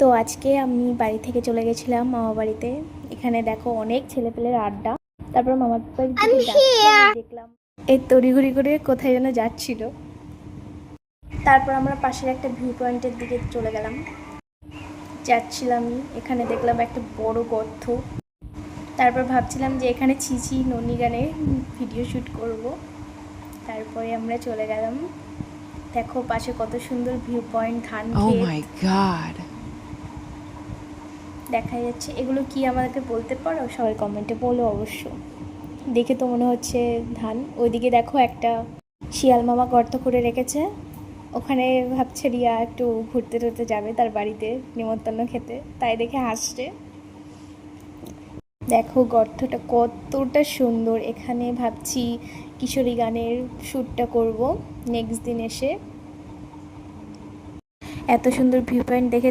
তো আজকে আমি বাড়ি থেকে চলে গেছিলাম মামা বাড়িতে। এখানে দেখো অনেক ছেলেপেলের আড্ডা। তারপর মামার বাড়ির দিকে যাচ্ছিলাম, দেখলাম এই তড়িঘড়ি করে কোথায় যেন যাচ্ছিল। তারপর আমরা পাশের একটা ভিউ পয়েন্টের দিকে চলে গেলাম, যাচ্ছিলাম। এখানে দেখলাম একটা বড় গর্ত। তারপর ভাবছিলাম যে এখানে ছিছি ননি গানে ভিডিও শ্যুট করব। তারপরে আমরা চলে গেলাম। দেখো পাশে কত সুন্দর ভিউ পয়েন্ট, ধান ক্ষেত দেখা যাচ্ছে। এগুলো কি আমাদেরকে বলতে পারো? সবাই কমেন্টে বলো অবশ্য। দেখে তো মনে হচ্ছে ধান। ওইদিকে দেখো একটা শিয়াল মামা গর্ত করে রেখেছে, ওখানে ভাবছে রিয়া একটু ঘুরতে টুরতে যাবে তার বাড়িতে নিমন্ত্রণ খেতে, তাই দেখে হাসছে। দেখো গর্তটা কতটা সুন্দর। এখানে ভাবছি কিশোরী গানের শ্যুটটা করব নেক্সট দিন এসে। এত সুন্দর ভিউ পয়েন্ট দেখে